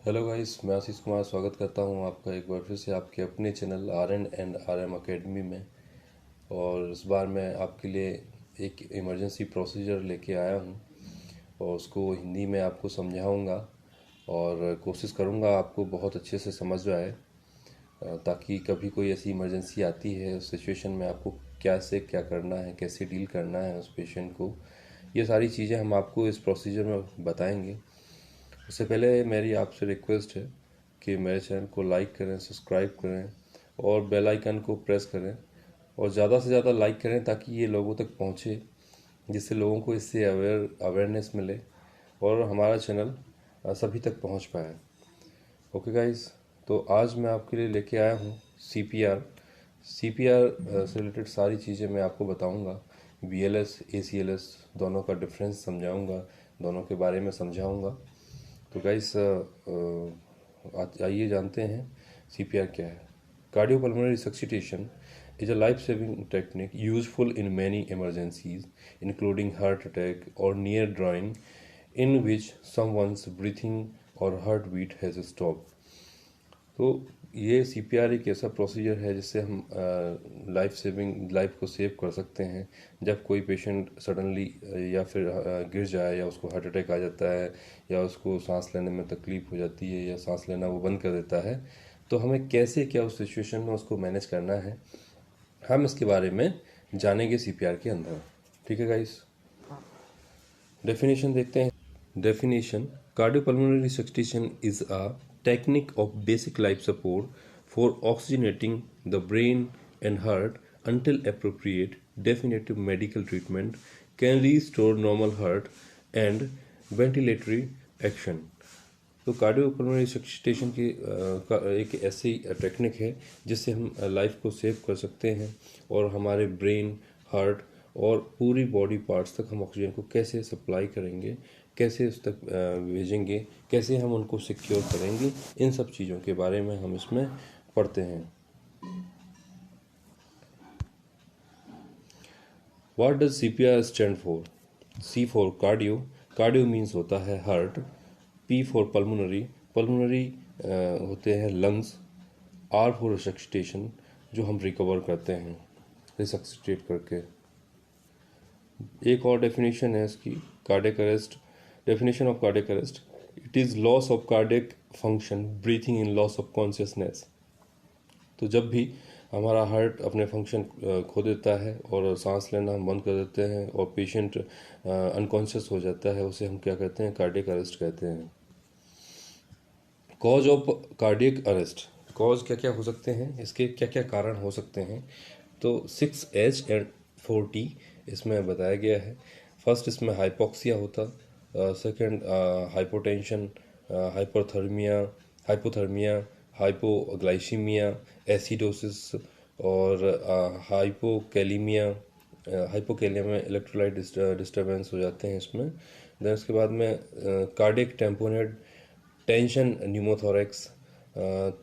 Hello guys, मैं आशीष कुमार स्वागत करता हूं आपका एक बार फिर से आपके अपने चैनल RN&RM अकेडमी में। और इस बार मैं आपके लिए एक इमरजेंसी प्रोसीजर लेके आया हूं और उसको हिंदी में आपको समझाऊंगा और कोशिश करूंगा आपको बहुत अच्छे से समझ आए, ताकि कभी कोई ऐसी इमरजेंसी आती है उस सिचुएशन में आपको क्या से क्या करना है, कैसे डील करना है उस पेशेंट को। ये सारी चीज़ें हम आपको इस प्रोसीजर में बताएंगे। उससे पहले मेरी आपसे रिक्वेस्ट है कि मेरे चैनल को लाइक करें, सब्सक्राइब करें और बेल आइकन को प्रेस करें और ज़्यादा से ज़्यादा लाइक करें ताकि ये लोगों तक पहुँचे, जिससे लोगों को इससे अवेयरनेस मिले और हमारा चैनल सभी तक पहुँच पाए। ओके गाइस, तो आज मैं आपके लिए लेके आया हूँ CPR से रिलेटेड सारी चीज़ें मैं आपको बताऊँगा। BLS ACLS दोनों का डिफरेंस समझाऊँगा, दोनों के बारे में समझाऊँगा। तो गाइस, आइए जानते हैं CPR क्या है। Cardiopulmonary resuscitation is a life-saving technique useful in many emergencies, including heart attack or near dying, in which someone's breathing or heartbeat has stopped. तो ये CPR एक ऐसा प्रोसीजर है जिससे हम लाइफ को सेव कर सकते हैं। जब कोई पेशेंट सडनली या फिर गिर जाए, या उसको हार्ट अटैक आ जाता है, या उसको सांस लेने में तकलीफ हो जाती है, या सांस लेना वो बंद कर देता है, तो हमें कैसे क्या उस सिचुएशन में उसको मैनेज करना है, हम इसके बारे में जानेंगे CPR के अंदर। ठीक है गाइस, डेफिनेशन देखते हैं। Definition: Cardiopulmonary resuscitation is a technique of basic life support for oxygenating the brain and heart until appropriate definitive medical treatment can restore normal heart and ventilatory action. तो cardiopulmonary resuscitation की एक ऐसी technique है जिससे हम life को save कर सकते हैं और हमारे ब्रेन, हार्ट और पूरी बॉडी पार्ट्स तक हम ऑक्सीजन को कैसे सप्लाई करेंगे, कैसे उस तक भेजेंगे, कैसे हम उनको सिक्योर करेंगे, इन सब चीज़ों के बारे में हम इसमें पढ़ते हैं। What does CPR stand for? C for cardio, cardio means होता है heart. P for pulmonary, pulmonary होते हैं लंग्स। R for resuscitation, जो हम रिकवर करते हैं रिसक्सिटेट करके। एक और डेफिनेशन है इसकी, cardiac arrest. Definition of cardiac arrest: it is loss of cardiac function, breathing in loss of consciousness. तो जब भी हमारा हार्ट अपने फंक्शन खो देता है और सांस लेना हम बंद कर देते हैं और पेशेंट अनकॉन्शियस हो जाता है, उसे हम क्या कहते हैं, कार्डियक अरेस्ट कहते हैं। Cause of cardiac arrest: cause क्या क्या हो सकते हैं, इसके क्या क्या कारण हो सकते हैं, तो 6H एंड 4T इसमें बताया गया है। फर्स्ट इसमें हाइपोक्सिया होता, second hypotension, hypothermia, hypoglycaemia, acidosis और हाइपोकैलीमिया। हाइपोकैलिया में इलेक्ट्रोलाइट डिस्टर्बेंस हो जाते हैं इसमें। देन उसके बाद में cardiac tamponade, tension pneumothorax,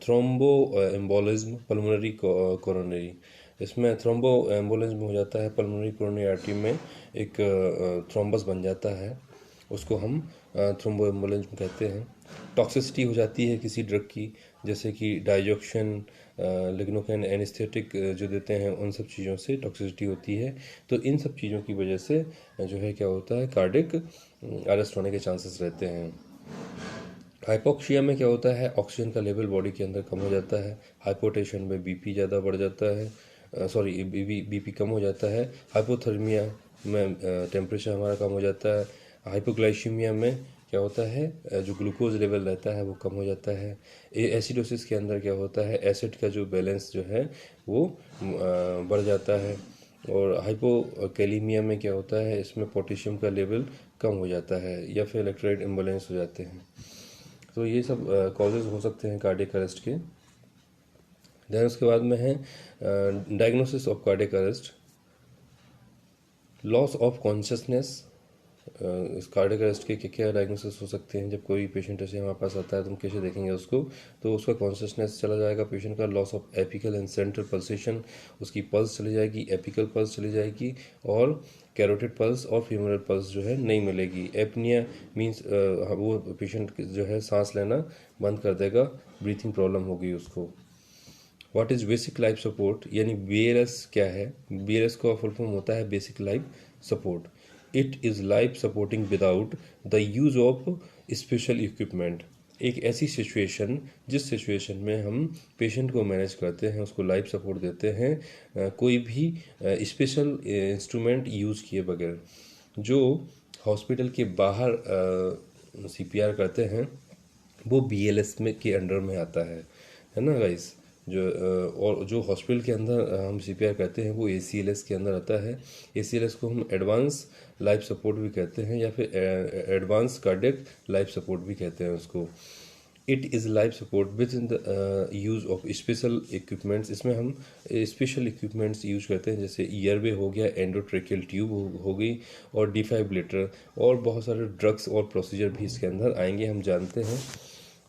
thrombo embolism, pulmonary coronary. इसमें थ्रोम्बो एम्बोलिज्म हो जाता है, पल्मोनरी कोरोनरी आर्टरी में एक थ्रोम्बस बन जाता है, उसको हम थ्रोम्बो एम्बोलिज्म कहते हैं। टॉक्सिसिटी हो जाती है किसी ड्रग की, जैसे कि डाइजोक्सिन, लिग्नोकेन, एनेस्थेटिक जो देते हैं, उन सब चीज़ों से टॉक्सिसिटी होती है। तो इन सब चीज़ों की वजह से जो है क्या होता है, कार्डियक अरेस्ट होने के चांसेस रहते हैं। हाइपोक्सिया में क्या होता है, ऑक्सीजन का लेवल बॉडी के अंदर कम हो जाता है। हाइपोटेंशन में बीपी ज़्यादा बढ़ जाता है, बीपी कम हो जाता है। हाइपोथर्मिया में टेम्परेचर हमारा कम हो जाता है। हाइपोग्लाइसीमिया में क्या होता है, जो ग्लूकोज लेवल रहता है वो कम हो जाता है। एसिडोसिस के अंदर क्या होता है, एसिड का जो बैलेंस जो है वो बढ़ जाता है। और हाइपोकैलीमिया में क्या होता है, इसमें पोटेशियम का लेवल कम हो जाता है, या फिर इलेक्ट्रोलाइट इम्बैलेंस हो जाते हैं। तो ये सब कॉजेज़ हो सकते हैं कार्डियक अरेस्ट के। देन उसके बाद में है diagnosis of cardiac arrest: loss of consciousness, इस कार्डियक अरेस्ट के क्या क्या डायग्नोसिस हो सकते हैं। जब कोई पेशेंट ऐसे हमारे पास आता है तो हम कैसे देखेंगे उसको, तो उसका कॉन्शियसनेस चला जाएगा पेशेंट का, loss of apical and central pulsation, उसकी पल्स चली जाएगी, एपिकल पल्स चली जाएगी, और कैरोटिड पल्स और फीमोरल पल्स जो है नहीं मिलेगी। एपनिया मीन्स वो पेशेंट जो है सांस लेना बंद कर देगा, ब्रीथिंग प्रॉब्लम होगी उसको। What is basic life support, यानी BLS क्या है? BLS का फुल फॉर्म होता है basic life support. It is life supporting without the use of special equipment. एक ऐसी सिचुएशन जिस सिचुएशन में हम पेशेंट को मैनेज करते हैं, उसको लाइफ सपोर्ट देते हैं, कोई भी स्पेशल इंस्ट्रूमेंट यूज़ किए बगैर। जो हॉस्पिटल के बाहर CPR करते हैं वो BLS में के अंडर में आता है ना गाइस। जो और जो हॉस्पिटल के अंदर हम CPR करते हैं वो ACLS के अंदर आता है। ACLS को हम एडवांस लाइफ सपोर्ट भी कहते हैं, या फिर एडवांस कार्डियक लाइफ सपोर्ट भी कहते हैं उसको। It is life support with in the use of special equipments. इसमें हम स्पेशल इक्विपमेंट्स यूज करते हैं, जैसे ईयरवे हो गया, एंडोट्रेकियल ट्यूब हो गई, और डिफाइब्रेटर, और बहुत सारे ड्रग्स और प्रोसीजर भी इसके अंदर आएंगे, हम जानते हैं।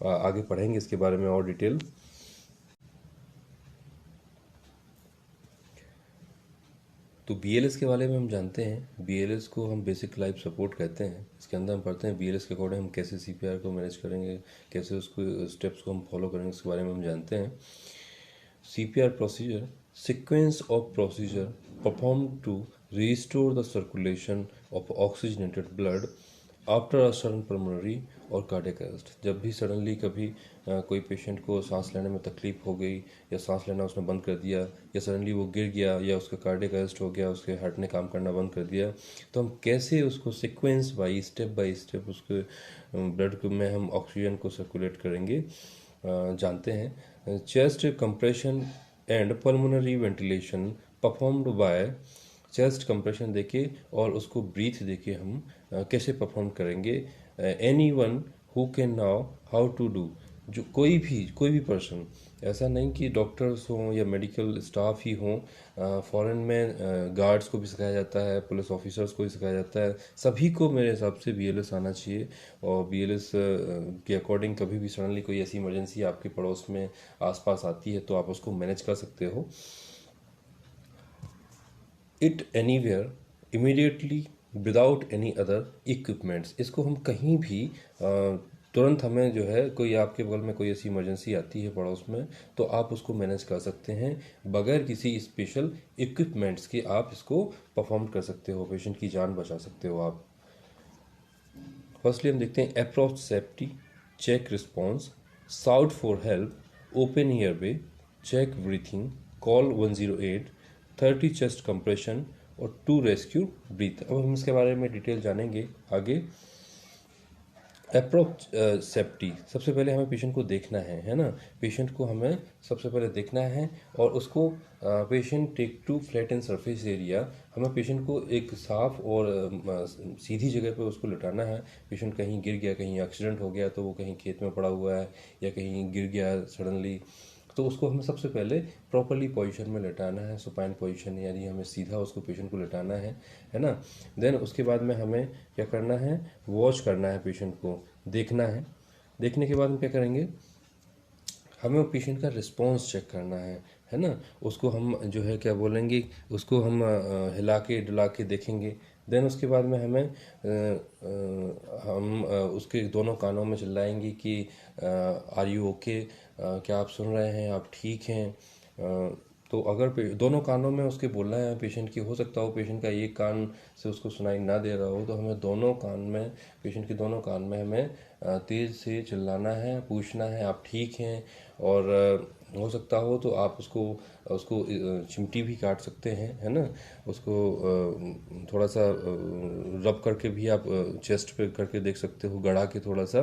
आगे पढ़ेंगे इसके बारे में और डिटेल। तो BLS के बारे में हम जानते हैं। BLS को हम बेसिक लाइफ सपोर्ट कहते हैं। इसके अंदर हम पढ़ते हैं BLS के अकॉर्डिंग हम कैसे CPR को मैनेज करेंगे, कैसे उसको स्टेप्स को हम फॉलो करेंगे, इसके बारे में हम जानते हैं। CPR procedure, sequence of procedure performed to restore the circulation of oxygenated blood after a sudden pulmonary और कार्डियक अरेस्ट। जब भी सडनली कभी कोई पेशेंट को सांस लेने में तकलीफ हो गई, या सांस लेना उसने बंद कर दिया, या सडनली वो गिर गया, या उसका कार्डियक अरेस्ट हो गया, उसके हार्ट ने काम करना बंद कर दिया, तो हम कैसे उसको सीक्वेंस बाई स्टेप उसके ब्लड में हम ऑक्सीजन को सर्कुलेट करेंगे जानते हैं। Chest compression and pulmonary ventilation performed by, chest compression देके और उसको ब्रीथ देके हम कैसे परफॉर्म करेंगे। Anyone who can now how to do, जो कोई भी पर्सन, ऐसा नहीं कि डॉक्टर्स हों या मेडिकल स्टाफ ही हों, फॉरेन में गार्ड्स को भी सिखाया जाता है, पुलिस ऑफिसर्स को भी सिखाया जाता है, सभी को मेरे हिसाब से BLS आना चाहिए। और BLS के अकॉर्डिंग कभी भी सडनली कोई ऐसी इमरजेंसी आपके पड़ोस में आसपास आती है तो आप उसको मैनेज कर सकते हो। It anywhere immediately without any other equipments, इसको हम कहीं भी तुरंत, हमें जो है कोई आपके बगल में कोई ऐसी इमरजेंसी आती है पड़ोस में, तो आप उसको मैनेज कर सकते हैं बगैर किसी स्पेशल इक्विपमेंट्स के। आप इसको परफॉर्म कर सकते हो, पेशेंट की जान बचा सकते हो आप। फर्स्टली हम देखते हैं approach safety, check response, shout for help, open airway, check breathing, call 108, 30 chest compression और 2 रेस्क्यू ब्रीथ। अब हम इसके बारे में डिटेल जानेंगे आगे। अप्रोच सेफ्टी, सबसे पहले हमें पेशेंट को देखना है ना, पेशेंट को हमें सबसे पहले देखना है, और उसको patient take to flat and surface area, हमें पेशेंट को एक साफ और सीधी जगह पे उसको लिटाना है। पेशेंट कहीं गिर गया, कहीं एक्सीडेंट हो गया, तो वो कहीं खेत में पड़ा हुआ है या कहीं गिर गया सडनली, तो उसको हमें सबसे पहले प्रॉपरली पोजीशन में लेटाना है, सुपाइन पोजीशन, यानी हमें सीधा उसको पेशेंट को लेटाना है ना। देन उसके बाद में हमें क्या करना है, वॉच करना है, पेशेंट को देखना है। देखने के बाद हम क्या करेंगे, हमें पेशेंट का रिस्पॉन्स चेक करना है ना। उसको हम जो है क्या बोलेंगे, उसको हम हिला के डुला के देखेंगे। देन उसके बाद में हमें हम उसके दोनों कानों में चिल्लाएंगे कि आर यू ओके, क्या आप सुन रहे हैं, आप ठीक हैं। तो अगर दोनों कानों में उसके बोलना है पेशेंट की, हो सकता हो पेशेंट का एक कान से उसको सुनाई ना दे रहा हो, तो हमें दोनों कान में, पेशेंट के दोनों कान में हमें तेज़ से चिल्लाना है, पूछना है आप ठीक हैं। और हो सकता हो तो आप उसको उसको चिमटी भी काट सकते हैं, है ना। उसको थोड़ा सा रब करके भी आप चेस्ट पे करके देख सकते हो, गड़ा के थोड़ा सा,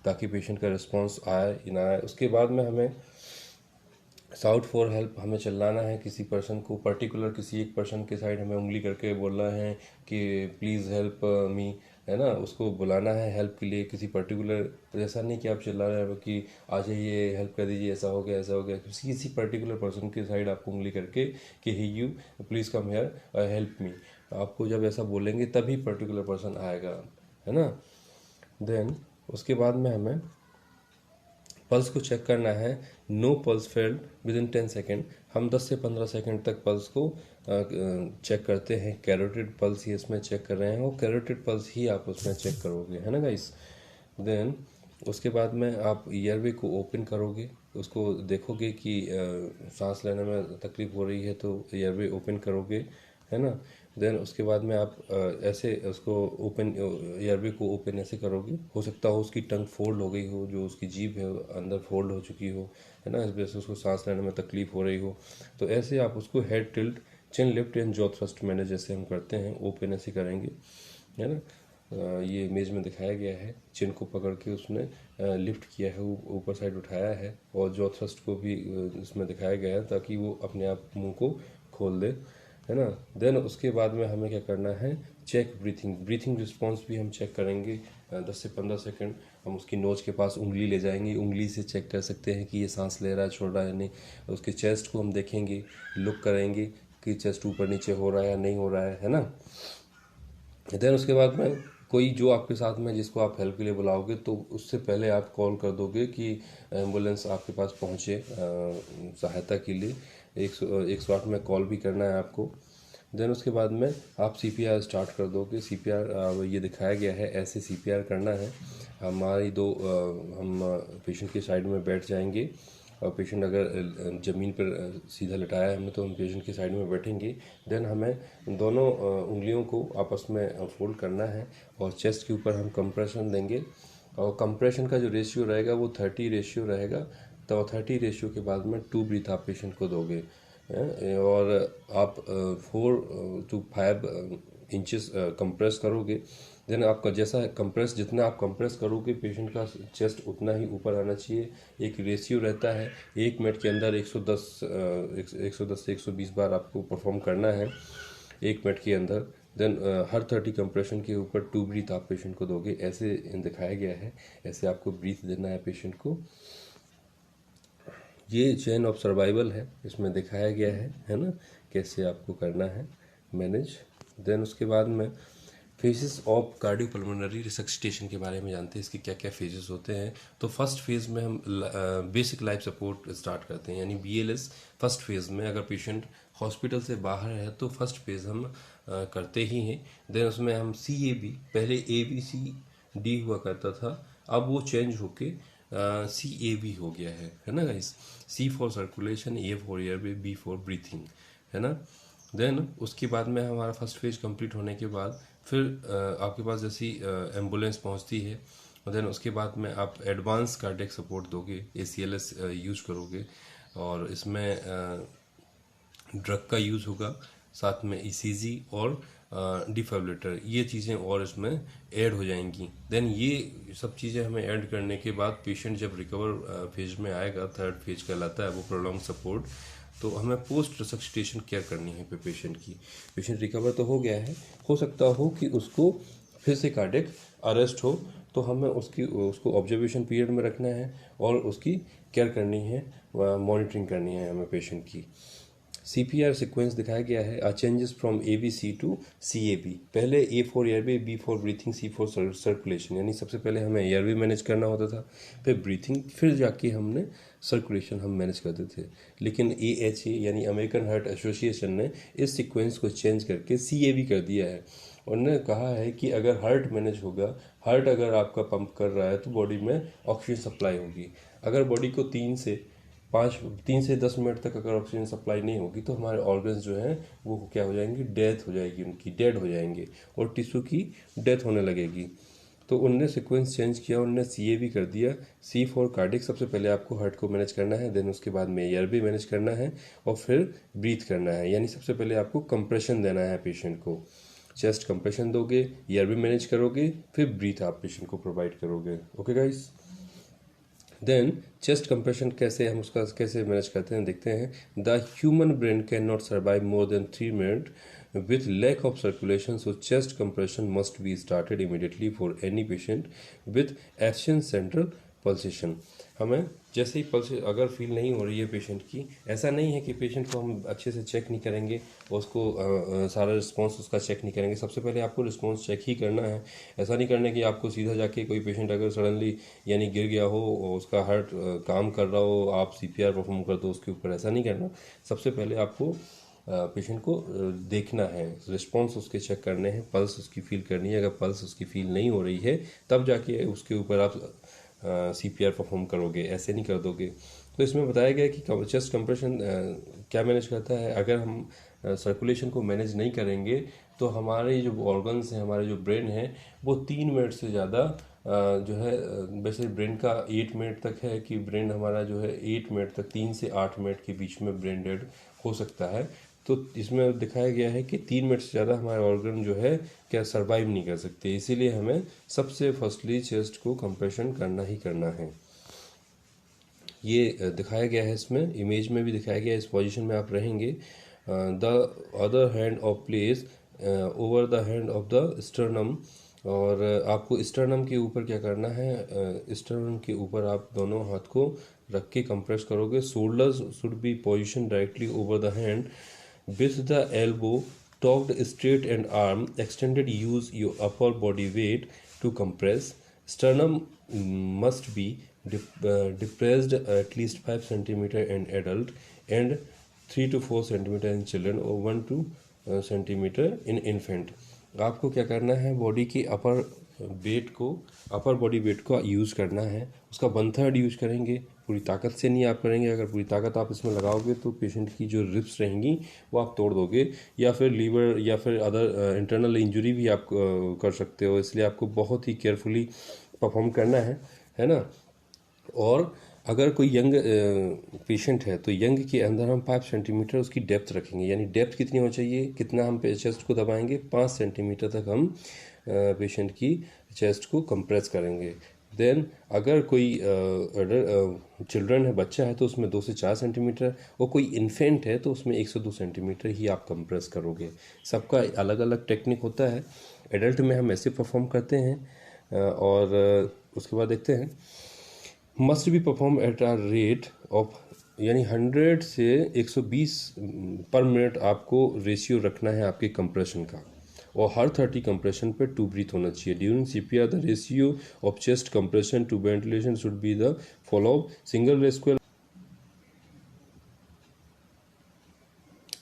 ताकि पेशेंट का रिस्पॉन्स आए ना आए। उसके बाद में हमें साउट फॉर हेल्प, हमें चिल्लाना है किसी पर्सन को, पर्टिकुलर किसी एक पर्सन के साइड हमें उंगली करके बोलना है कि प्लीज़ हेल्प मी, है ना। उसको बुलाना है हेल्प के लिए किसी पर्टिकुलर, ऐसा नहीं कि आप चिल्ला रहे हो कि आ जाइए हेल्प कर दीजिए, ऐसा हो गया ऐसा हो गया, किसी पर्टिकुलर पर्सन के साइड आपको उंगली करके कि hey you please come here help me. आपको जब ऐसा बोलेंगे तभी पर्टिकुलर पर्सन आएगा, है ना। देन उसके बाद में हमें पल्स को चेक करना है। No pulse felt with in 10 second. हम 10 से 15 सेकेंड तक पल्स को चेक करते हैं। कैरोटिड पल्स ही इसमें चेक कर रहे हैं, और कैरोटिड पल्स ही आप उसमें चेक करोगे, है ना गाइस। देन उसके बाद में आप ईयरवे को ओपन करोगे, उसको देखोगे कि सांस लेने में तकलीफ हो रही है तो ईयरवे ओपन करोगे, है ना। देन उसके बाद में आप ऐसे उसको ओपन, ईयरवे को ओपन ऐसे करोगे। हो सकता हो उसकी टंग फोल्ड हो गई हो, जो उसकी जीभ है अंदर फोल्ड हो चुकी हो, है ना, इस वजह से उसको सांस लेने में तकलीफ हो रही हो। तो ऐसे आप उसको head tilt, chin lift and jaw thrust मैंने जैसे हम करते हैं ओपन ऐसे करेंगे, है ना। ये इमेज में दिखाया गया है। चिन को पकड़ के उसने लिफ्ट किया है, ऊपर साइड उठाया है, और जॉ थ्रस्ट को भी इसमें दिखाया गया है ताकि वो अपने आप मुंह को खोल दे, है ना। देन उसके बाद में हमें क्या करना है, चेक ब्रीथिंग रिस्पॉन्स भी हम चेक करेंगे। 10 से 15 सेकंड हम उसकी नोज के पास उंगली ले जाएंगे, उंगली से चेक कर सकते हैं कि ये सांस ले रहा है, छोड़ रहा है नहीं। उसके चेस्ट को हम देखेंगे, लुक करेंगे कि चेस्ट ऊपर नीचे हो रहा है या नहीं हो रहा है ना। देन उसके बाद में कोई जो आपके साथ में जिसको आप हेल्प के लिए बुलाओगे, तो उससे पहले आप कॉल कर दोगे कि एम्बुलेंस आपके पास पहुंचे सहायता के लिए। 108 में कॉल भी करना है आपको। देन उसके बाद में आप सीपीआर स्टार्ट कर दोगे। सीपीआर ये दिखाया गया है, ऐसे सीपीआर करना है। हमारी हम पेशेंट के साइड में बैठ जाएंगे, और पेशेंट अगर ज़मीन पर सीधा लटाया है हमें, तो हम पेशेंट के साइड में बैठेंगे। देन हमें दोनों उंगलियों को आपस में फोल्ड करना है, और चेस्ट के ऊपर हम कंप्रेशन देंगे। और कंप्रेशन का जो रेशियो रहेगा वो 30 रेशियो रहेगा। तो 30 रेशियो के बाद में 2 ब्रीथ आप पेशेंट को दोगे, और आप 4 to 5 इंचेस कंप्रेस करोगे। देन आपका जैसा कंप्रेस, जितना आप कंप्रेस करोगे पेशेंट का चेस्ट उतना ही ऊपर आना चाहिए। एक रेशियो रहता है, 1 मिनट के अंदर 110 से 120 बार आपको परफॉर्म करना है 1 मिनट के अंदर। देन हर 30 कंप्रेशन के ऊपर 2 ब्रीथ आप पेशेंट को दोगे, ऐसे दिखाया गया है। ऐसे आपको ब्रीथ देना है पेशेंट को। ये चेन ऑफ सर्वाइवल है, इसमें दिखाया गया है ना, कैसे आपको करना है मैनेज। देन उसके बाद में फेजेस ऑफ कार्डियोपल्मोनरी रिसक्सिटेशन के बारे में जानते हैं, इसके क्या क्या फेजेस होते हैं। तो फर्स्ट फेज में हम बेसिक लाइफ सपोर्ट स्टार्ट करते हैं, यानी बीएलएस। फर्स्ट फेज में अगर पेशेंट हॉस्पिटल से बाहर है तो फर्स्ट फेज हम करते ही हैं। देन उसमें हम CAB, पहले ABCD हुआ करता था, अब वो चेंज होके CAB हो गया है ना guys. C for circulation, A for airway, B for breathing, है ना। देन उसके बाद में हमारा फर्स्ट फेज कंप्लीट होने के बाद फिर आपके पास जैसी एम्बुलेंस पहुंचती है, देन उसके बाद में आप एडवांस कार्डियक सपोर्ट दोगे, ACLS यूज करोगे, और इसमें ड्रग का यूज़ होगा, साथ में ECG और डिफिब्रिलेटर, ये चीज़ें और इसमें ऐड हो जाएंगी। देन ये सब चीज़ें हमें ऐड करने के बाद पेशेंट जब रिकवर फेज में आएगा, थर्ड फेज कहलाता है वो प्रोलॉन्ग सपोर्ट, तो हमें पोस्ट रिसक्सिटेशन केयर करनी है पेशेंट की। पेशेंट रिकवर तो हो गया है, हो सकता हो कि उसको फिर से कार्डियक अरेस्ट हो, तो हमें उसको ऑब्जर्वेशन पीरियड में रखना है और उसकी केयर करनी है, मॉनिटरिंग करनी है हमें पेशेंट की। CPR सीक्वेंस दिखाया गया है, are changes from ABC to CAB। पहले A for airway, B for breathing, C for circulation, यानी सबसे पहले हमें एयरवे मैनेज करना होता था, फिर ब्रीथिंग, फिर जाके हमने सर्कुलेशन हम मैनेज करते थे। लेकिन AHA यानी अमेरिकन हार्ट एसोसिएशन ने इस सीक्वेंस को चेंज करके CAB कर दिया है। उन्होंने कहा है कि अगर हार्ट मैनेज होगा, हार्ट अगर आपका पंप कर रहा है तो बॉडी में ऑक्सीजन सप्लाई होगी। अगर बॉडी को 3 से 10 मिनट तक अगर ऑक्सीजन सप्लाई नहीं होगी तो हमारे ऑर्गन्स जो हैं वो क्या हो जाएंगे, डेथ हो जाएगी उनकी, डेड हो जाएंगे, और टिश्यू की डेथ होने लगेगी। तो उनने सीक्वेंस चेंज किया, उनने CAB कर दिया। C फॉर कार्डिक, सबसे पहले आपको हार्ट को मैनेज करना है, देन उसके बाद में एयर भी मैनेज करना है, और फिर ब्रीथ करना है। यानी सबसे पहले आपको कंप्रेशन देना है पेशेंट को, चेस्ट कंप्रेशन दोगे, एयर भी मैनेज करोगे, फिर ब्रीथ आप पेशेंट को प्रोवाइड करोगे। Okay guys. Then chest compression कैसे हम उसका कैसे मैनेज करते हैं देखते हैं। The human brain can not survive more than 3 minute with lack of circulation, so chest compression must be started immediately for any patient with action central pulsation. हमें जैसे ही पल्स अगर फील नहीं हो रही है पेशेंट की, ऐसा नहीं है कि पेशेंट को हम अच्छे से चेक नहीं करेंगे और उसको सारा रिस्पॉन्स उसका चेक नहीं करेंगे। सबसे पहले आपको रिस्पॉन्स चेक ही करना है। ऐसा नहीं करना कि आपको सीधा जाके कोई पेशेंट अगर सडनली यानी गिर गया हो और उसका हार्ट काम कर रहा हो, आप सीपीआर परफॉर्म कर दो उसके ऊपर, ऐसा नहीं करना। सबसे पहले आपको पेशेंट को देखना है, रिस्पॉन्स उसके चेक करने हैं, पल्स उसकी फील करनी है। अगर पल्स उसकी फील नहीं हो रही है तब जाके उसके ऊपर आप सीपीआर परफॉर्म करोगे, ऐसे नहीं कर दोगे। तो इसमें बताया गया है कि चेस्ट कंप्रेशन क्या मैनेज करता है। अगर हम सर्कुलेशन को मैनेज नहीं करेंगे तो हमारे जो ऑर्गन्स हैं, हमारे जो ब्रेन है, वो 3 मिनट से ज़्यादा जो है, वैसे ब्रेन का 8 मिनट तक है कि ब्रेन हमारा जो है 8 मिनट तक, 3 से 8 मिनट के बीच में ब्रेन डेड हो सकता है। तो इसमें दिखाया गया है कि 3 मिनट से ज़्यादा हमारे ऑर्गन जो है क्या सर्वाइव नहीं कर सकते। इसीलिए हमें सबसे फर्स्टली चेस्ट को कंप्रेशन करना ही करना है। ये दिखाया गया है, इसमें इमेज में भी दिखाया गया है। इस पोजीशन में आप रहेंगे। The other hand of place over the hand of the sternum, और आपको स्टर्नम के ऊपर क्या करना है, स्टर्नम के ऊपर आप दोनों हाथ को रख के कंप्रेस करोगे। Shoulders should be position directly over the hand with the elbow tucked straight and arm extended. Use your upper body weight to compress. Sternum must be depressed at least 5 centimeter in adult and 3 to 4 centimeter in children or 1 to centimeter in infant. आपको क्या करना है, body की upper body weight को use करना है। उसका 1/3 use करेंगे, पूरी ताकत से नहीं आप करेंगे। अगर पूरी ताकत आप इसमें लगाओगे तो पेशेंट की जो रिब्स रहेंगी वो आप तोड़ दोगे, या फिर लीवर या फिर अदर इंटरनल इंजरी भी आप कर सकते हो। इसलिए आपको बहुत ही केयरफुली परफॉर्म करना है ना। और अगर कोई यंग पेशेंट है तो यंग के अंदर हम 5 सेंटीमीटर उसकी डेप्थ रखेंगे। यानी डेप्थ कितनी होनी चाहिए, कितना हम चेस्ट को दबाएंगे, 5 सेंटीमीटर तक हम पेशेंट की चेस्ट को कंप्रेस करेंगे। देन अगर कोई चिल्ड्रन है, बच्चा है, तो उसमें 2 से 4 सेंटीमीटर, और कोई इन्फेंट है तो उसमें 1 से 2 सेंटीमीटर ही आप कंप्रेस करोगे। सबका अलग अलग टेक्निक होता है। एडल्ट में हम ऐसे परफॉर्म करते हैं। और उसके बाद देखते हैं, must be perform at a rate of, यानी 100 से 120 पर मिनट आपको रेशियो रखना है आपके कंप्रेशन का। और हर 30 कंप्रेशन पे 2 ब्रीथ होना चाहिए। During CPR the ratio of chest compression to ventilation should be the follow. Single rescuer,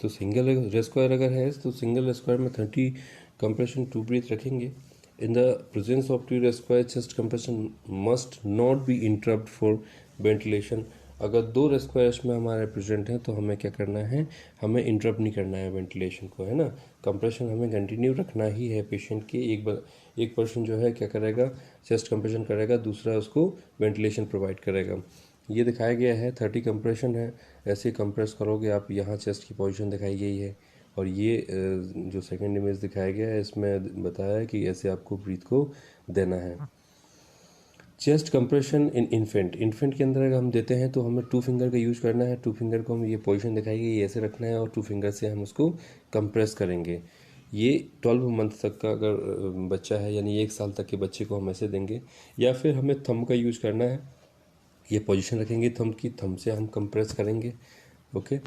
तो सिंगल रेस्क्वायर अगर है तो सिंगल रेस्क्वायर में 30 कंप्रेशन 2 ब्रीथ रखेंगे। In the presence of 2 rescuer chest compression must not be interrupt for ventilation. अगर 2 रेस्क्वायर्स में हमारे present हैं तो हमें क्या करना है, हमें इंटरप्ट नहीं करना है वेंटिलेशन को, है ना। कंप्रेशन हमें कंटिन्यू रखना ही है पेशेंट के। एक पर्सन जो है क्या करेगा, चेस्ट कंप्रेशन करेगा, दूसरा उसको वेंटिलेशन प्रोवाइड करेगा। ये दिखाया गया है 30 कंप्रेशन है, ऐसे कंप्रेस करोगे आप। यहाँ चेस्ट की पोजीशन दिखाई गई है, और ये जो सेकंड इमेज दिखाया गया है इसमें बताया है कि ऐसे आपको ब्रीथ को देना है। चेस्ट कंप्रेशन इन इन्फेंट के अंदर अगर हम देते हैं तो हमें 2 फिंगर का यूज करना है। 2 फिंगर को हम, ये पोजीशन दिखाई गई, ऐसे रखना है और 2 फिंगर से हम उसको कंप्रेस करेंगे। ये 12 मंथ तक का अगर बच्चा है, यानी 1 साल तक के बच्चे को हम ऐसे देंगे। या फिर हमें थंब का यूज करना है, ये पोजीशन रखेंगे थंब की, थंब से हम कंप्रेस करेंगे। Okay,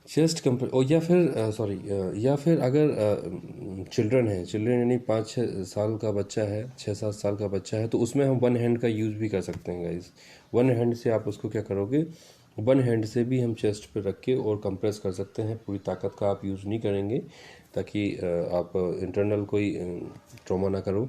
chest compress. और या फिर या फिर अगर चिल्ड्रन है, चिल्ड्रन यानी 5-6 साल का बच्चा है, 6-7 साल का बच्चा है, तो उसमें हम 1 हैंड का यूज़ भी कर सकते हैं गाइस। 1 हैंड से आप उसको क्या करोगे, 1 हैंड से भी हम चेस्ट पे रख के और कंप्रेस कर सकते हैं। पूरी ताकत का आप यूज़ नहीं करेंगे ताकि आप इंटरनल कोई ट्रॉमा ना करो।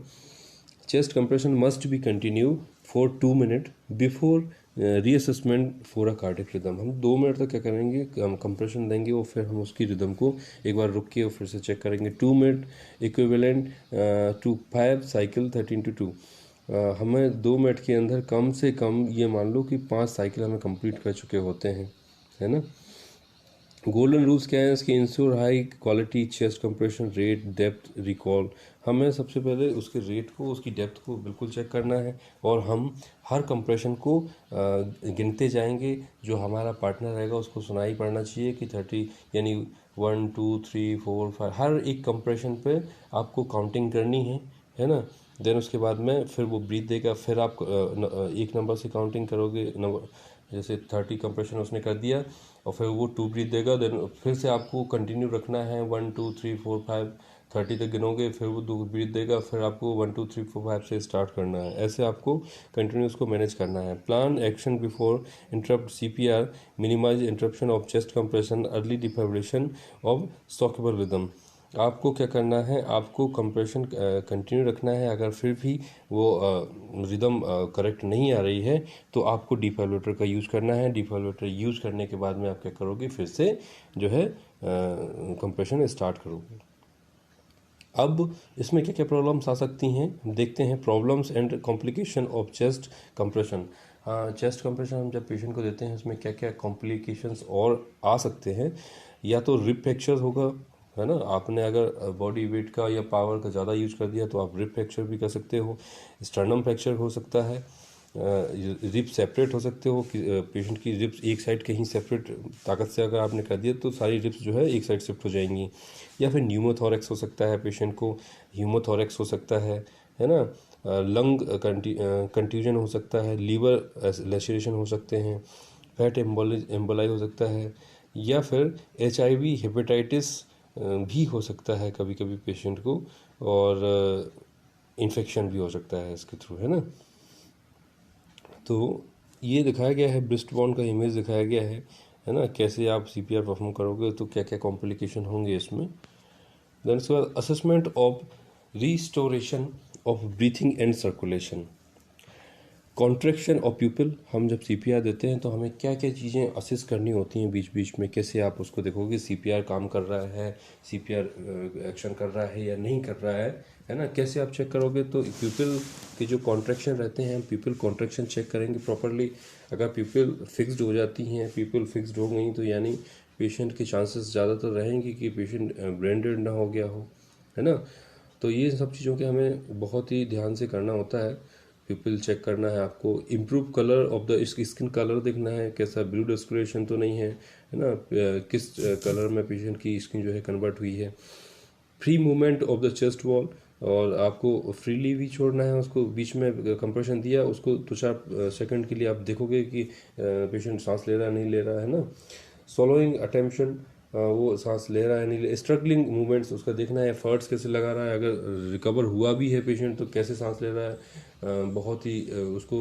Chest compression must be continue for 2 minute before reassessment for a cardiac rhythm. हम 2 मिनट तक क्या करेंगे, हम कंप्रेशन देंगे और फिर हम उसकी रिदम को एक बार रुक के और फिर से चेक करेंगे। 2 मिनट इक्विवेलेंट टू 5 साइकिल 13-2। हमें 2 मिनट के अंदर कम से कम ये मान लो कि 5 साइकिल हमें कंप्लीट कर चुके होते हैं, है ना। गोल्डन रूल्स क्या है इसके, ensure high quality chest compression rate depth recall. हमें सबसे पहले उसके रेट को, उसकी डेप्थ को बिल्कुल चेक करना है, और हम हर कंप्रेशन को गिनते जाएंगे। जो हमारा पार्टनर रहेगा उसको सुनाई पड़ना चाहिए कि 30, यानी 1 2 3 4 5, हर एक कंप्रेशन पे आपको काउंटिंग करनी है ना। देन उसके बाद में फिर वो ब्रीथ देगा, फिर आप 1 नंबर से काउंटिंग करोगे, नंबर जैसे 30 कंप्रेशन उसने कर दिया और फिर वो 2 ब्रीथ देगा, देन फिर से आपको कंटिन्यू रखना है 1 2 3 4 5 30 तक गिनोगे, फिर वो 2 ब्रीथ देगा, फिर आपको 1 2 3 4 5 से स्टार्ट करना है। ऐसे आपको कंटिन्यू उसको मैनेज करना है। Plan action before interrupt CPR, minimise interruption of chest compression, early defibrillation of shockable rhythm. आपको क्या करना है, आपको कंप्रेशन कंटिन्यू रखना है। अगर फिर भी वो रिदम करेक्ट नहीं आ रही है तो आपको डिफाइब्रेटर का यूज़ करना है। डिफाइब्रेटर यूज़ करने के बाद में आप क्या करोगे, फिर से जो है कंप्रेशन स्टार्ट करोगे। अब इसमें क्या क्या प्रॉब्लम्स आ सकती हैं देखते हैं। Problems and complication of chest compression. Chest compression हम जब पेशेंट को देते हैं उसमें क्या क्या कॉम्प्लिकेशंस और आ सकते हैं। या तो रिब फ्रैक्चर होगा, है ना, आपने अगर बॉडी वेट का या पावर का ज़्यादा यूज कर दिया तो आप रिब फ्रैक्चर भी कर सकते हो। स्टर्नम फ्रैक्चर हो सकता है, रिब सेपरेट हो सकते हो कि पेशेंट की रिब्स एक साइड कहीं सेपरेट ताकत से अगर आपने कर दिया तो सारी रिब्स जो है एक साइड शिफ्ट हो जाएंगी। या फिर न्यूमोथोरैक्स हो सकता है, पेशेंट को ह्यूमोथोरैक्स हो सकता है ना, लंग कंट्यूजन हो सकता है, लीवर लेशरेशन हो सकते हैं, फैट एम्बोलाई हो सकता है, या फिर HIV हेपेटाइटिस भी हो सकता है कभी कभी पेशेंट को, और इन्फेक्शन भी हो सकता है इसके थ्रू, है ना। तो ये दिखाया गया है, ब्रेस्ट बोन का इमेज दिखाया गया है ना, कैसे आप CPR परफॉर्म करोगे तो क्या क्या कॉम्प्लिकेशन होंगे इसमें। देन उसके बाद assessment of restoration of breathing and circulation. Contraction of प्यूपिल, हम जब CPR देते हैं तो हमें क्या क्या चीज़ें असिस करनी होती हैं बीच बीच में, कैसे आप उसको देखोगे CPR काम कर रहा है, CPR एक्शन कर रहा है या नहीं कर रहा है ना, कैसे आप चेक करोगे। तो प्यूपिल के जो कॉन्ट्रैक्शन रहते हैं, प्यूपिल कॉन्ट्रैक्शन चेक करेंगे प्रॉपरली। अगर प्यूपिल फिक्स्ड हो जाती हैं, प्यूपिल फिक्स्ड हो गई तो यानी पेशेंट के चांसेस ज़्यादातर रहेंगे कि पेशेंट ब्रेन डेड ना हो गया हो, है ना। तो ये सब चीज़ों के हमें बहुत ही ध्यान से करना होता है। पिपल चेक करना है आपको, improve colour of the skin colour देखना है, कैसा ब्लू डिस्कलोरेशन तो नहीं है ना, किस कलर में पेशेंट की स्किन जो है कन्वर्ट हुई है। Free movement of the chest wall, और आपको फ्रीली भी छोड़ना है उसको, बीच में कंप्रेशन दिया उसको 2-4 सेकंड के लिए आप देखोगे कि पेशेंट सांस ले रहा है नहीं ले रहा है ना। सॉलोइंग अटेंशन, वो सांस ले रहा है नहीं ले, स्ट्रगलिंग मूवमेंट्स उसका देखना है, एफर्ट्स कैसे लगा रहा है, अगर रिकवर हुआ भी है पेशेंट तो कैसे सांस ले रहा है, बहुत ही उसको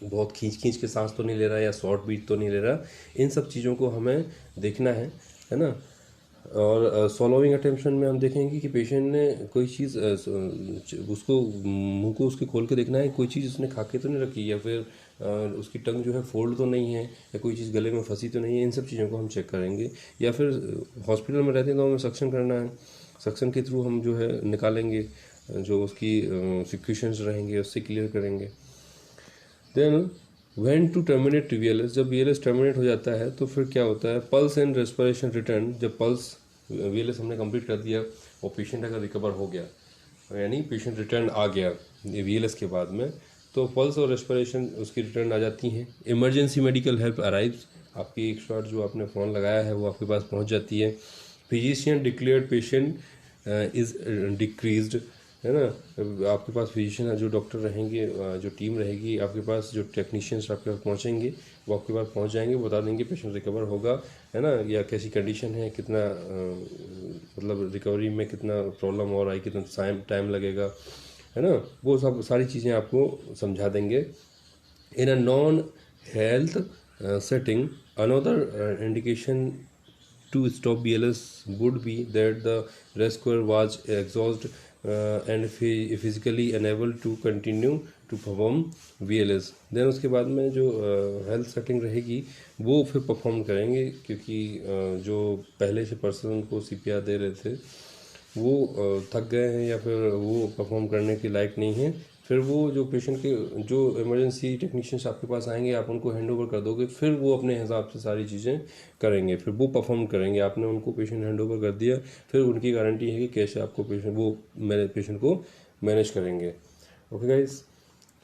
बहुत खींच खींच के सांस तो नहीं ले रहा है या शॉर्ट बीट तो नहीं ले रहा। इन सब चीज़ों को हमें देखना है ना। और सॉलोइंग अटेंशन में हम देखेंगे कि पेशेंट ने कोई चीज़ उसको मुंह को उसके खोल के देखना है, कोई चीज़ उसने खा के तो नहीं रखी, या फिर उसकी टंग जो है फोल्ड तो नहीं है, या कोई चीज़ गले में फंसी तो नहीं है। इन सब चीज़ों को हम चेक करेंगे। या फिर हॉस्पिटल में रहते हैं तो हमें सक्शन करना है, सक्शन के थ्रू हम जो है निकालेंगे जो उसकी सिक्वेशंस रहेंगे उससे क्लियर करेंगे। Then when to terminate VLS, जब VLS टर्मिनेट हो जाता है तो फिर क्या होता है, पल्स एंड रेस्पिरेशन रिटर्न। जब पल्स VLS हमने कंप्लीट कर दिया और पेशेंट अगर रिकवर हो गया यानी पेशेंट रिटर्न आ गया VLS के बाद में, तो पल्स और रेस्पिरेशन उसकी रिटर्न आ जाती हैं। इमरजेंसी मेडिकल हेल्प अराइव्स, आपकी एक शॉट जो आपने फ़ोन लगाया है वो आपके पास पहुंच जाती है। Physician declared patient is decreased, है ना। आपके पास फिजिशियन जो डॉक्टर रहेंगे, जो टीम रहेगी आपके पास, जो टेक्नीशियंस आपके पास पहुंचेंगे वो आपके पास पहुंच जाएंगे, बता देंगे पेशेंट रिकवर होगा, है ना, या कैसी कंडीशन है, कितना मतलब रिकवरी में कितना प्रॉब्लम हो रहा है, कितना टाइम लगेगा, है ना। वो सब सारी चीज़ें आपको समझा देंगे। In a non health setting, another indication to stop BLS would be that the rescuer was exhausted and physically unable to continue to perform VLS। Then उसके बाद में जो हेल्थ सेटिंग रहेगी वो फिर परफॉर्म करेंगे, क्योंकि जो पहले से पर्सन को CPR दे रहे थे वो थक गए हैं या फिर वो परफॉर्म करने के लायक नहीं है। फिर वो जो पेशेंट के जो इमरजेंसी टेक्नीशियंस आपके पास आएंगे आप उनको हैंड ओवर कर दोगे, फिर वो अपने हिसाब से सारी चीज़ें करेंगे, फिर वो परफॉर्म करेंगे। आपने उनको पेशेंट हैंड ओवर कर दिया, फिर उनकी गारंटी है कि कैसे आपको पेशेंट को मैनेज करेंगे। ओके गाइस,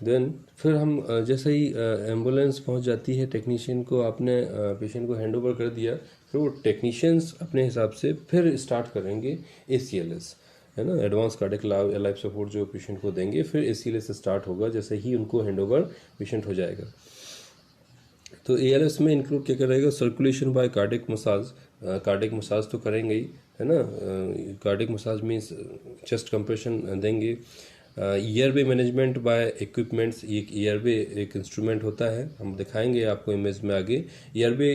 देन फिर हम जैसे ही एम्बुलेंस पहुंच जाती है, टेक्नीशियन को आपने पेशेंट को हैंड ओवर कर दिया, फिर वो टेक्नीशियंस अपने हिसाब से फिर स्टार्ट करेंगे ACLS। है ना, एडवांस कार्डियक लाइफ सपोर्ट जो पेशेंट को देंगे, फिर ACLS से स्टार्ट होगा जैसे ही उनको हैंडओवर पेशेंट हो जाएगा। तो ALS में इंक्लूड क्या करेगा, circulation by cardiac massage. Cardiac massage तो करेंगे ही, है ना, cardiac massage means chest compression देंगे। ईयरवे मैनेजमेंट बाय इक्विपमेंट्स, एक ईयरवे एक इंस्ट्रूमेंट होता है, हम दिखाएंगे आपको इमेज में आगे। ईयरवे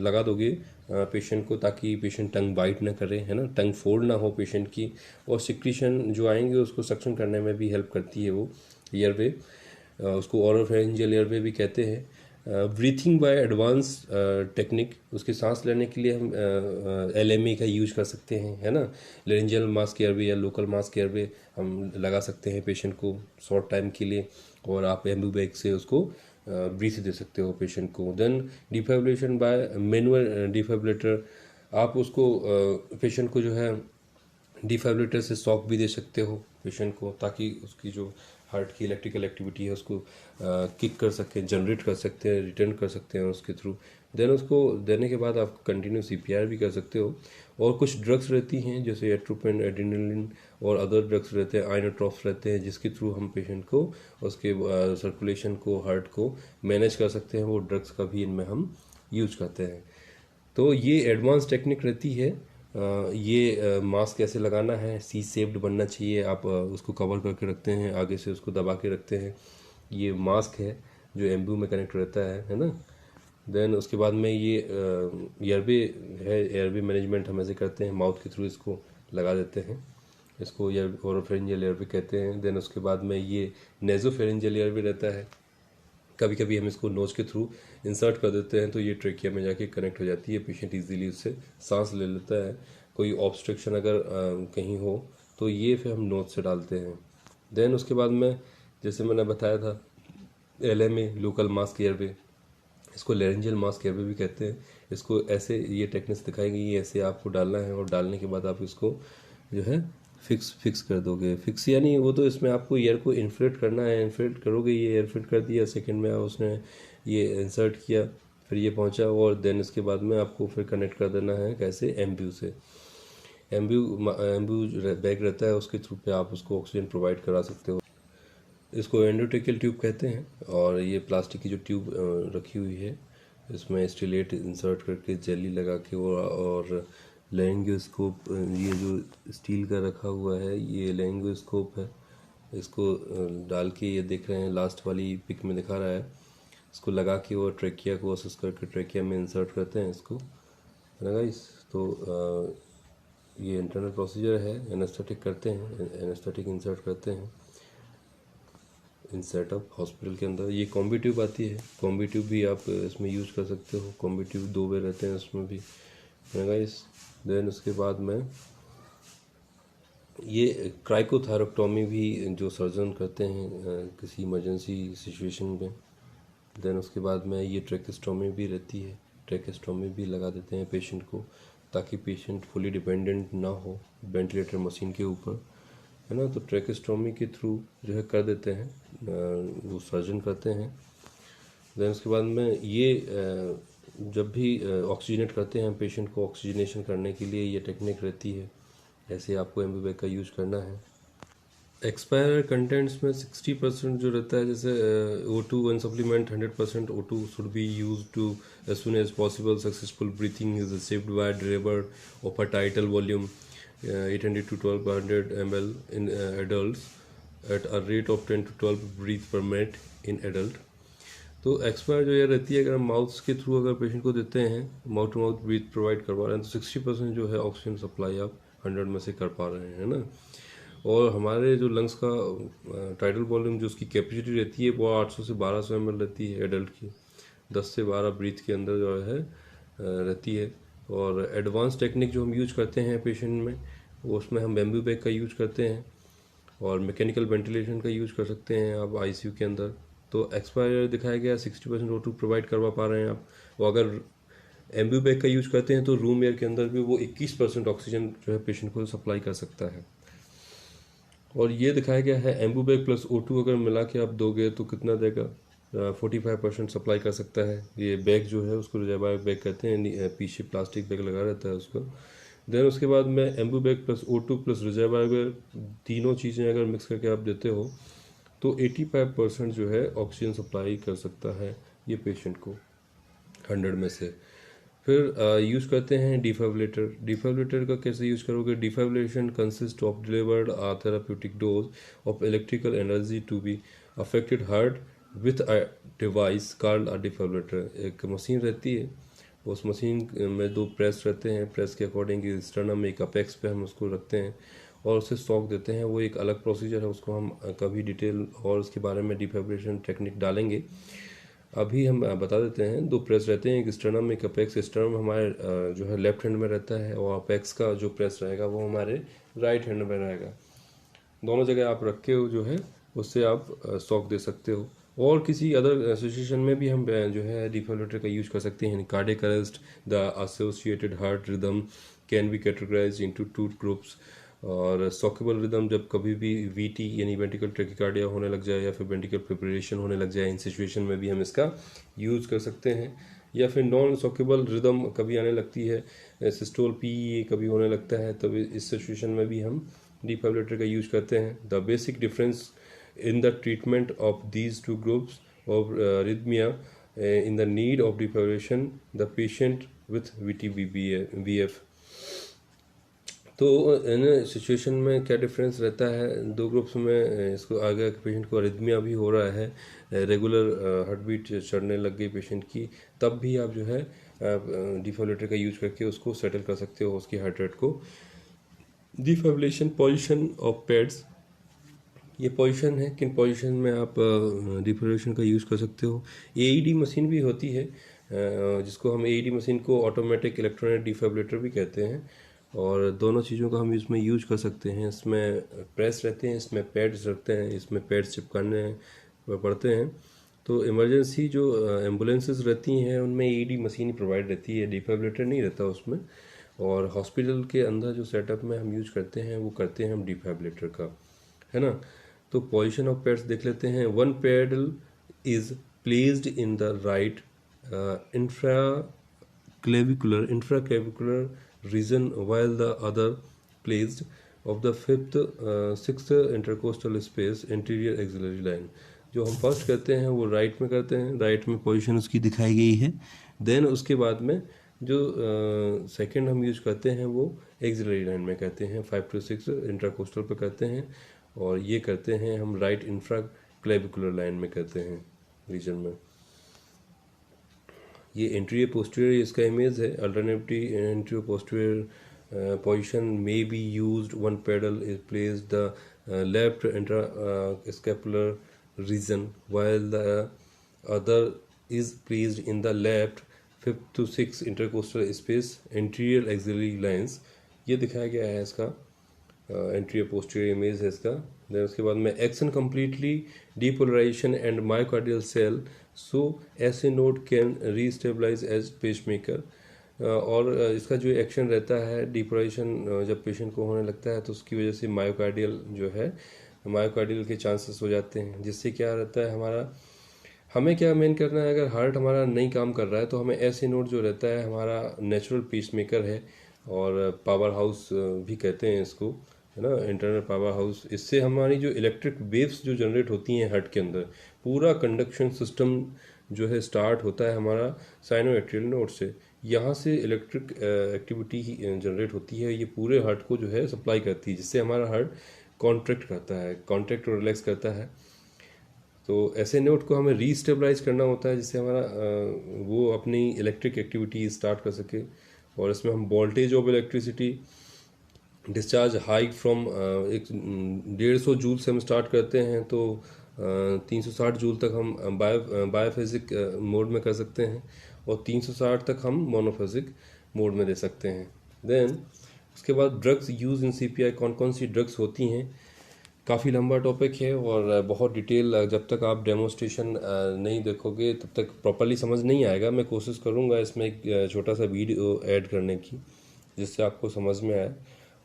लगा दोगे पेशेंट को ताकि पेशेंट टंग बाइट ना करे, है ना, टंग फोल्ड ना हो पेशेंट की, और सिक्रीशन जो आएंगे उसको सक्शन करने में भी हेल्प करती है वो ईयरवे। उसको ओरोफेरिंजियल ईयरवे भी कहते हैं। ब्रीथिंग बाय एडवांस टेक्निक, उसके सांस लेने के लिए हम LMA का यूज कर सकते हैं, है ना। लेरेंजियल मास्क एयरवे या लोकल मास्क एयरवे हम लगा सकते हैं पेशेंट को शॉर्ट टाइम के लिए, और आप एम्बूबैग से उसको ब्रीथ दे सकते हो पेशेंट को। Then defibrillation by manual defibrillator, आप उसको पेशेंट को जो है डिफाइब्रिलेटर से शॉक भी दे सकते हो पेशेंट को, ताकि उसकी जो हार्ट की इलेक्ट्रिकल एक्टिविटी है उसको किक कर सकते हैं, जनरेट कर सकते हैं, रिटर्न कर सकते हैं उसके थ्रू। देन उसको देने के बाद आप कंटिन्यू CPR भी कर सकते हो। और कुछ ड्रग्स रहती हैं जैसे एट्रोपिन, एड्रेनालिन और अदर ड्रग्स रहते हैं, आइनोट्रॉप्स रहते हैं, जिसके थ्रू हम पेशेंट को उसके सर्कुलेशन को, हार्ट को मैनेज कर सकते हैं। वो ड्रग्स का भी इनमें हम यूज करते हैं। तो ये एडवांस टेक्निक रहती है। ये मास्क कैसे लगाना है, सी शेप्ड बनना चाहिए, आप उसको कवर करके रखते हैं, आगे से उसको दबा के रखते हैं। ये मास्क है जो एम्बू में कनेक्ट रहता है ना। देन उसके बाद में ये एयरवे है, एयरवे मैनेजमेंट हम ऐसे करते हैं, माउथ के थ्रू इसको लगा देते हैं, इसको ओरोफेरिंजियल एयरवे कहते हैं। देन उसके बाद में ये नेजोफेरिंजियल एयरवे रहता है, कभी कभी हम इसको नोज के थ्रू इंसर्ट कर देते हैं तो ये ट्रेकिया में जाके कनेक्ट हो जाती है, पेशेंट इजीली उससे सांस ले लेता है। कोई ऑब्स्ट्रक्शन अगर कहीं हो तो ये फिर हम नोज से डालते हैं। देन उसके बाद में जैसे मैंने बताया था LMA लोकल मास्क एयरवे, इसको लेरेंजियल मास्क एयरवे भी कहते हैं। इसको ऐसे ये टेक्निक्स दिखाएंगे, ये ऐसे आपको डालना है, और डालने के बाद आप इसको जो है फिक्स कर दोगे। फिक्स यानी वो तो इसमें आपको एयर को इन्फ्लेट करना है, इन्फ्लेट करोगे, ये इन्फ्लेट कर दिया, सेकंड में उसने ये इंसर्ट किया, फिर ये पहुंचा, और देन इसके बाद में आपको फिर कनेक्ट कर देना है कैसे, एम्ब्यू से। एम्ब्यू बैग रहता है, उसके थ्रू पे आप उसको ऑक्सीजन प्रोवाइड करा सकते हो। इसको एंडोट्रेकियल ट्यूब कहते हैं, और ये प्लास्टिक की जो ट्यूब रखी हुई है, इसमें स्टिलेट इंसर्ट करके जेली लगा के, और लेरिंगोस्कोप, ये जो स्टील का रखा हुआ है ये लेरिंगोस्कोप है, इसको डाल के, ये देख रहे हैं लास्ट वाली पिक में दिखा रहा है, इसको लगा के वो ट्रेकिया को असेस करके ट्रेकिया में इंसर्ट करते हैं इसको, है ना गाइस। तो ये इंटरनल प्रोसीजर है, एनेस्थेटिक करते हैं, एनेस्थेटिक इंसर्ट करते हैं इन सेटअप हॉस्पिटल के अंदर। ये कॉम्बी ट्यूब आती है, कॉम्बी ट्यूब भी आप इसमें यूज़ कर सकते हो, कॉम्बी ट्यूब 2 वे रहते हैं उसमें भी, है गाइस। देन उसके बाद में ये क्राइकोथायरोक्टोमी भी जो सर्जन करते हैं किसी इमरजेंसी सिचुएशन में। देन उसके बाद में ये ट्रेकेस्टोमी भी रहती है, ट्रेकेस्टोमी भी लगा देते हैं पेशेंट को, ताकि पेशेंट फुली डिपेंडेंट ना हो वेंटिलेटर मशीन के ऊपर, है ना। तो ट्रेकेस्टोमी के थ्रू जो है कर देते हैं, वो सर्जन करते हैं। देन उसके बाद में ये जब भी ऑक्सीजनेट करते हैं पेशेंट को, ऑक्सीजनेशन करने के लिए ये टेक्निक रहती है, ऐसे आपको एम्बूबैग का यूज करना है। एक्सपायर कंटेंट्स में 60% जो रहता है, जैसे O2 one supplement 100% O2 should be use to as soon as possible. Successful breathing is achieved by driver of a tidal volume 800 to 1200 ml in adults at a rate of 10 to 12 breath per minute in adult। तो expire जो ये रहती है, अगर हम mouth के through अगर patient को देते हैं, mouth to mouth breath provide करवा रहे हैं, तो 60% जो है ऑक्सीजन सप्लाई आप 100 में से कर पा रहे हैं, है ना। और हमारे जो लंग्स का टाइटल वॉल्यूम जो उसकी कैपेसिटी रहती है वो 800 से 1200 ml रहती है एडल्ट की, 10 से 12 ब्रीथ के अंदर जो है रहती है। और एडवांस टेक्निक जो हम यूज करते हैं पेशेंट में, वो उसमें हम एम्बूबैग का यूज करते हैं, और मैकेनिकल वेंटिलेशन का यूज कर सकते हैं आप ICU के अंदर। तो एक्सपायर दिखाया गया 60% O2 प्रोवाइड करवा पा रहे हैं आप। और अगर एम्बूबैग का यूज करते हैं तो रूम एयर के अंदर भी वो 21% ऑक्सीजन जो है पेशेंट को सप्लाई कर सकता है। और ये दिखाया गया है एम्बूबैग प्लस O2 अगर मिला के आप दोगे तो कितना देगा, 45% सप्लाई कर सकता है। ये बैग जो है उसको रिजर्वायर बैग कहते हैं, पीछे प्लास्टिक बैग लगा रहता है उसको, देन उसके बाद में एम्बूबैक प्लस O2 प्लस रिजाविर, तीनों चीज़ें अगर मिक्स करके आप देते हो तो 85% जो है ऑक्सीजन सप्लाई कर सकता है ये पेशेंट को 100 में से। फिर यूज़ करते हैं डिफाइब्रेटर। डिफाइब्रेटर का कैसे यूज़ करोगे? Defibrillation consist of delivered therapeutic dose of electrical energy to be affected heart with a device called a defibrillator. एक मशीन रहती है, उस मशीन में दो प्रेस रहते हैं, प्रेस के अकॉर्डिंग स्टर्नम में एक अपेक्स पे हम उसको रखते हैं और उसे शॉक देते हैं। वो एक अलग प्रोसीजर है, उसको हम कभी डिटेल और उसके बारे में डिफाइब्रेशन टेक्निक डालेंगे। अभी हम बता देते हैं, दो प्रेस रहते हैं, एक स्टर्नम एक अपेक्स। स्टर्नम हमारे जो है लेफ्ट हैंड में रहता है और अपेक्स का जो प्रेस रहेगा वो हमारे राइट हैंड में रहेगा। दोनों जगह आप रख के जो है उससे आप शॉक दे सकते हो। और किसी अदर सिचुएशन में भी हम जो है डिफाइब्रेटर का यूज कर सकते हैं। Cardiac arrest, the associated heart rhythm can be categorised into 2 groups. और सॉकेबल रिदम, जब कभी भी वीटी यानी वेंट्रिकल ट्रैकिकार्डिया होने लग जाए या फिर वेंट्रिकल फिब्रिलेशन होने लग जाए, इन सिचुएशन में भी हम इसका यूज़ कर सकते हैं। या फिर नॉन सॉकेबल रिदम कभी आने लगती है, सिस्टोल पी कभी होने लगता है, तब इस सिचुएशन में भी हम डिफाइब्रेटर का यूज करते हैं। The basic difference in the treatment of these 2 groups of arrhythmia in the need of defibrillation the patient with VT-BF। तो इन सिचुएशन में क्या डिफरेंस रहता है? 2 ग्रुप्स में इसको आगे पेशेंट को अरिथमिया भी हो रहा है, रेगुलर हार्ट बीट चढ़ने लग गई पेशेंट की, तब भी आप जो है डिफाइब्रेटर का यूज करके उसको सेटल कर सकते हो, उसकी हार्ट रेट को। डिफाइब्रेशन पोजीशन ऑफ पैड्स, ये पोजीशन है, किन पोजीशन में आप डिफाइब्रेशन का यूज़ कर सकते हो। AED मशीन भी होती है, जिसको हम AED मशीन को ऑटोमेटिक इलेक्ट्रॉनिक डिफाइब्रेटर भी कहते हैं। और दोनों चीज़ों का हम इसमें यूज कर सकते हैं। इसमें प्रेस रहते हैं, इसमें पैड्स रखते हैं, इसमें पैड्स चिपकाने पड़ते हैं। तो इमरजेंसी जो एम्बुलेंसेस रहती हैं उनमें AED मशीन प्रोवाइड रहती है, डिफाइब्रेटर नहीं रहता उसमें। और हॉस्पिटल के अंदर जो सेटअप में हम यूज करते हैं वो करते हैं हम डिफाइब्रेटर का, है ना। तो पोजीशन ऑफ पैड्स देख लेते हैं। 1 paddle is placed in the right infraclavicular region while the other placed of the 6th intercostal space anterior axillary line। जो हम फर्स्ट करते हैं वो राइट में करते हैं, राइट में पोजीशन उसकी दिखाई गई है। देन उसके बाद में जो सेकंड हम यूज करते हैं वो एक्सिलरी लाइन में करते हैं, 5 to 6 इंट्राकोस्टल पे करते हैं। और ये करते हैं हम राइट इंफ्राक्लेविकुलर लाइन में करते हैं रीजन में। ये एंटीरियर पोस्टीरियर इसका इमेज है। Alternatively anterior posterior position may be used, 1 pedal is placed the left intrascapular region while the other is placed in the left 5th to 6th intercostal space anterior axillary lines। ये दिखाया गया है इसका anterior posterior image है इसका। Then उसके बाद में action completely depolarisation and myocardial cell, so ऐसे node can restabilise as pacemaker. और इसका जो एक्शन रहता है, डीपोलराइजेशन जब पेशेंट को होने लगता है तो उसकी वजह से मायोकार्डियल जो है, मायोकार्डियल के चांसेस हो जाते हैं, जिससे क्या रहता है हमारा, हमें क्या मेन करना है, अगर हार्ट हमारा नहीं काम कर रहा है तो हमें ऐसे नोड जो रहता है हमारा नेचुरल पेसमेकर है और पावर हाउस भी कहते हैं इसको, है ना, इंटरनल पावर हाउस। इससे हमारी जो इलेक्ट्रिक वेव्स जो जनरेट होती हैं हार्ट के अंदर, पूरा कंडक्शन सिस्टम जो है स्टार्ट होता है हमारा साइनोएट्रियल नोड से। यहाँ से इलेक्ट्रिक एक्टिविटी जनरेट होती है, ये पूरे हार्ट को जो है सप्लाई करती है, जिससे हमारा हार्ट कॉन्ट्रैक्ट करता है, कॉन्ट्रैक्ट और रिलैक्स करता है। तो ऐसे नोड को हमें रीस्टेबलाइज करना होता है, जिससे हमारा वो अपनी इलेक्ट्रिक एक्टिविटी स्टार्ट कर सके। और इसमें हम voltage of electricity discharge high from 150 joule से हम स्टार्ट करते हैं, तो 360 जूल तक हम बायोफिजिक मोड में कर सकते हैं और 360 तक हम मोनोफिजिक मोड में दे सकते हैं। देन उसके बाद ड्रग्स यूज इन CPI, कौन कौन सी ड्रग्स होती हैं, काफ़ी लंबा टॉपिक है और बहुत डिटेल, जब तक आप डेमोस्ट्रेशन नहीं देखोगे तब तक प्रॉपरली समझ नहीं आएगा। मैं कोशिश करूँगा इसमें एक छोटा सा वीडियो ऐड करने की, जिससे आपको समझ में आए।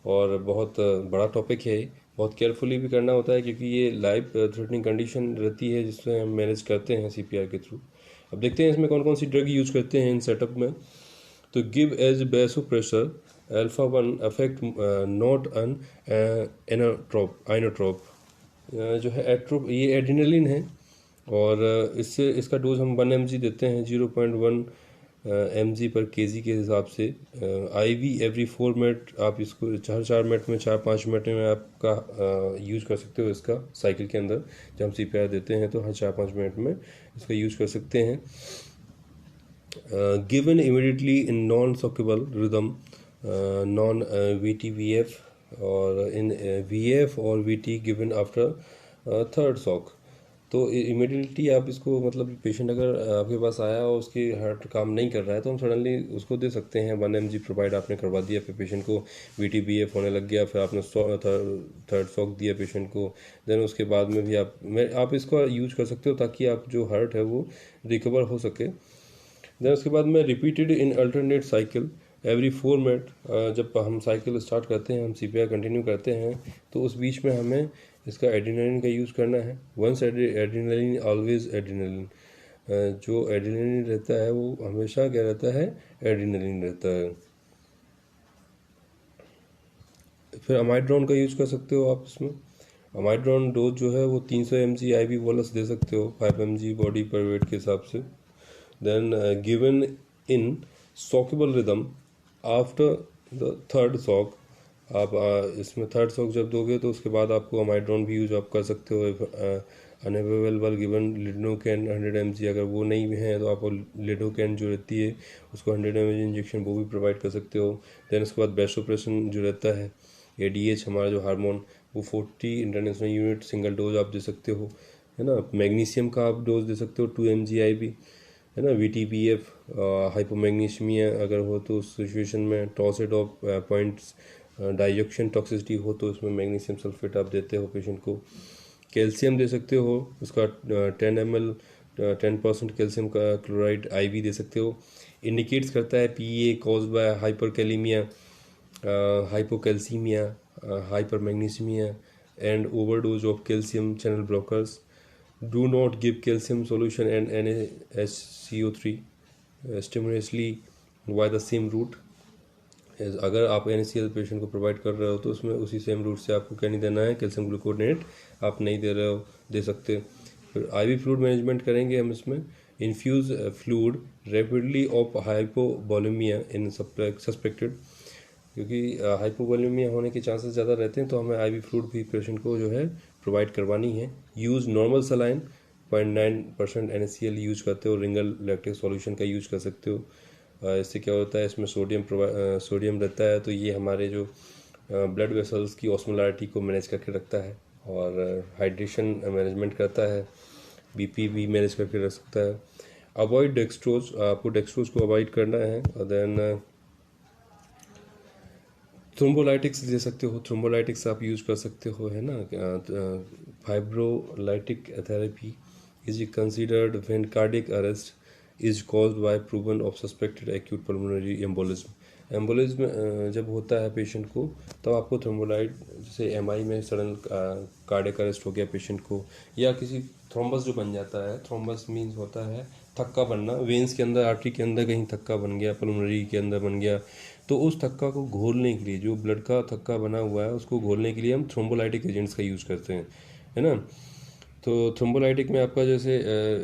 और बहुत बड़ा टॉपिक है, बहुत केयरफुली भी करना होता है, क्योंकि ये लाइफ थ्रेटनिंग कंडीशन रहती है जिससे हम मैनेज करते हैं CPR के थ्रू। अब देखते हैं इसमें कौन कौन सी ड्रग यूज करते हैं इन सेटअप में। तो give as vasopressor alpha one effect not an inotrope जो है एट्रोप, ये एड्रेनलिन है और इससे इसका डोज हम 1 mg देते हैं 0.1 mg पर kg के हिसाब से। IV एवरी 4 मिनट, आप इसको हर 4 मिनट में 4-5 मिनट में आपका यूज कर सकते हो इसका साइकिल के अंदर। जब हम CPR देते हैं तो हर 4-5 मिनट में इसका यूज कर सकते हैं। Given immediately in non shockable rhythm, non VT-VF और इन VF और VT given after third shock. तो इमीडिएटली आप इसको, मतलब पेशेंट अगर आपके पास आया और उसकी हार्ट काम नहीं कर रहा है तो हम सडनली उसको दे सकते हैं। 1 mg प्रोवाइड आपने करवा दिया, फिर पेशेंट को VT-VF होने लग गया, फिर आपने थर्ड सॉक दिया पेशेंट को, देन उसके बाद में भी आप इसको यूज कर सकते हो ताकि आप जो हार्ट है वो रिकवर हो सके। देन उसके बाद में repeated in alternate cycle every 4 minute. जब हम साइकिल स्टार्ट करते हैं, हम CPR कंटिन्यू करते हैं, तो उस बीच में हमें इसका एड्रेनलिन का यूज़ करना है। वंस एड्रेनलिन ऑलवेज एड्रेनलिन, जो एड्रेनलिन रहता है वो हमेशा क्या रहता है, एड्रेनलिन रहता है। फिर अमाइड्रोन का यूज़ कर सकते हो आप इसमें। अमाइड्रोन डोज जो है वो 300 mg IV बोलस दे सकते हो, 5 mg बॉडी पर वेट के हिसाब से। Then given in shockable rhythm after the third shock. आप इसमें थर्ड सॉक जब दोगे तो उसके बाद आपको अमाइड्रोन भी यूज आप कर सकते हो। अनअवेलेबल गिवन लिडोकैन 100 mg, अगर वो नहीं है तो आप लिडोकैन जो रहती है उसको 100 mg इंजेक्शन वो भी प्रोवाइड कर सकते हो। देन उसके बाद बेस्टोप्रेसन जो रहता है, ADH हमारा जो हार्मोन, वो 40 इंटरनेशनल यूनिट सिंगल डोज आप दे सकते हो, है ना। मैग्नीशियम का आप डोज दे सकते हो 2 mg IV, है ना। VT-PF हाइपोमैग्नीशियमिया अगर हो तो उस सिचुएशन में, टॉर्सेडॉप पॉइंट्स डाइऑक्सिन टॉक्सिसिटी हो तो इसमें मैग्नीशियम सल्फेट आप देते हो पेशेंट को। कैल्शियम दे सकते हो, उसका 10 ml 10% कैल्शियम का क्लोराइड IV दे सकते हो। इंडिकेट्स करता है PEA cause by hyperkalaemia, hypocalcaemia, hypermagnesaemia and overdose of calcium channel blockers. Do not give calcium solution and NaCO3 stimulously by the same route। अगर आप NaCl पेशेंट को provide कर रहे हो तो उसमें उसी सेम रूट से आपको क्या नहीं देना है, कैल्शियम ग्लूकोनेट आप नहीं दे रहे हो, दे सकते। फिर IV फ्लूइड मैनेजमेंट करेंगे हम इसमें। Infuse fluid rapidly of hypovolemia in suspected, क्योंकि हाइपोवोलेमिया होने के चांसेस ज़्यादा रहते हैं तो हमें IV फ्लूइड भी पेशेंट को जो है प्रोवाइड करवानी है। Use normal saline 0.9% NaCl use करते हो, रिंगल लैक्टिक सॉल्यूशन का यूज कर सकते हो। इससे क्या होता है, इसमें सोडियम रहता है तो ये हमारे जो ब्लड वेसल्स की ऑस्मोलारिटी को मैनेज करके रखता है और हाइड्रेशन मैनेजमेंट करता है, BP भी मैनेज करके रख सकता है। अवॉइड डेक्सट्रोज, आपको डेक्सट्रोज को अवॉइड करना है। और देन थ्रोम्बोलाइटिक्स दे सकते हो, थ्रोम्बोलाइटिक्स आप यूज कर सकते हो, है ना। Fibrinolytic therapy is considered when cardiac arrest is caused by proven of suspected acute pulmonary embolism. Embolism जब होता है पेशेंट को तब आपको थ्रोम्बोलाइट, जैसे MI में सडन कार्डियक अरेस्ट हो गया पेशेंट को, या किसी थ्रोम्बस जो बन जाता है, थ्रोम्बस मीन्स होता है थक्का बनना, वेंस के अंदर, आर्टरी के अंदर कहीं थक्का बन गया, पल्मोनरी के अंदर बन गया, तो उस थक्का को घोलने के लिए, जो ब्लड का थक्का बना हुआ है उसको घोलने के लिए हम थ्रोम्बोलाइटिक एजेंट्स का यूज़ करते हैं, है ना। तो थ्रोम्बोलाइटिक में आपका जैसे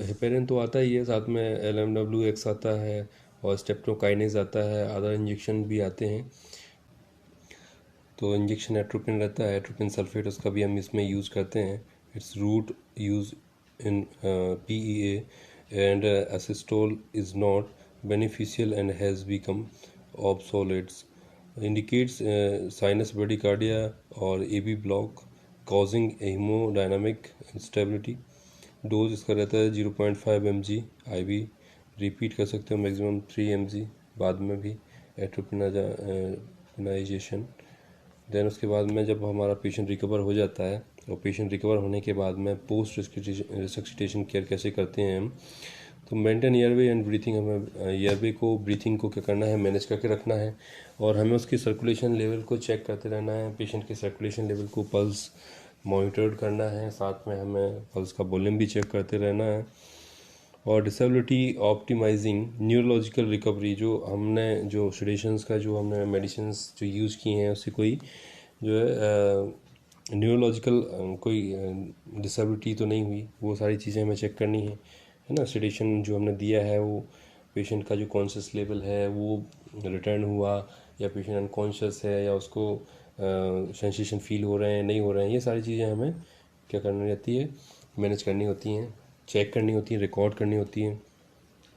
हेपेरिन तो आता ही है, साथ में LMWX आता है और स्टेप्टोकाइनेज आता है, अदर इंजेक्शन भी आते हैं। तो इंजेक्शन एट्रोपिन रहता है, एट्रोपिन सल्फेट, उसका भी हम इसमें यूज़ करते हैं। Its route use in PEA and asystole is not beneficial and has become obsolete। Indicates sinus bradycardia or AB block causing hemodynamic instability। Dose इसका रहता है 0.5 mg IV, रिपीट कर सकते हो मैक्सिमम 3 mg बाद में भी एट्रोपिनाइजेशन। देन उसके बाद में जब हमारा पेशेंट रिकवर हो जाता है, और पेशेंट रिकवर होने के बाद में पोस्ट रिसक्सिटेशन केयर कैसे करते हैं हम, तो मेंटेन एयरवे एंड ब्रीथिंग, हमें एयरवे को, ब्रीथिंग को क्या करना है, मैनेज करके रखना है। और हमें उसकी सर्कुलेशन लेवल को चेक करते रहना है, पेशेंट के सर्कुलेशन लेवल को, पल्स मॉनिटर करना है, साथ में हमें पल्स का वॉल्यूम भी चेक करते रहना है। और डिसेबिलिटी ऑप्टिमाइजिंग न्यूरोलॉजिकल रिकवरी, जो हमने जो सेडेशंस का जो हमने मेडिसिन्स जो यूज़ किए हैं उससे कोई जो है न्यूरोलॉजिकल कोई डिसेबिलिटी तो नहीं हुई, वो सारी चीज़ें हमें चेक करनी है ना। सेडेशन जो हमने दिया है वो पेशेंट का जो कॉन्शियस लेवल है वो रिटर्न हुआ, या पेशेंट अनकॉन्शियस है, या उसको सेंसेशन फील हो रहे हैं नहीं हो रहे हैं, ये सारी चीज़ें हमें क्या करनी रहती है, मैनेज करनी होती हैं, चेक करनी होती हैं, रिकॉर्ड करनी होती हैं।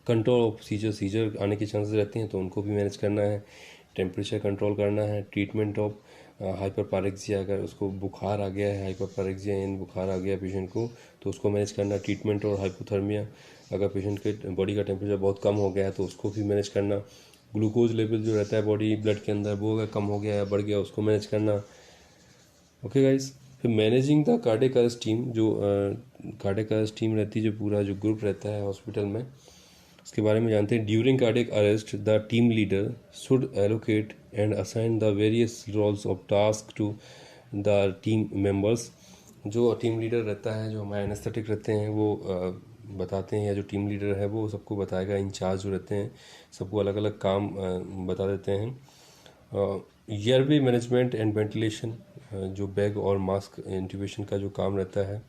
कंट्रोल ऑफ सीजर आने के चांसेस रहते हैं तो उनको भी मैनेज करना है। टेम्परेचर कंट्रोल करना है। ट्रीटमेंट ऑफ हाइपरपारेक्सिया, अगर उसको बुखार आ गया है, हाइपरपारेक्सिया यानी बुखार आ गया पेशेंट को, तो उसको मैनेज करना। ट्रीटमेंट और हाइपोथर्मिया, अगर पेशेंट के बॉडी का टेम्परेचर बहुत कम हो गया है तो उसको भी मैनेज करना। ग्लूकोज लेवल जो रहता है बॉडी ब्लड के अंदर वो अगर कम हो गया या बढ़ गया उसको मैनेज करना। ओके गाइस, फिर managing the cardiac arrest team, जो कार्डियक अरेस्ट टीम रहती है, जो पूरा जो ग्रुप रहता है हॉस्पिटल में, इसके बारे में जानते हैं। During cardiac arrest the team leader should allocate and assign the various roles of task to the team members. जो टीम लीडर रहता है, जो हमारे एनेस्थेटिक रहते हैं, वो बताते हैं, या जो टीम लीडर है वो सबको बताएगा। इंचार्ज जो रहते हैं सबको अलग अलग काम बता देते हैं। एयरवे मैनेजमेंट एंड वेंटिलेशन, जो बैग और मास्क इंट्यूबेशन का जो काम रहता है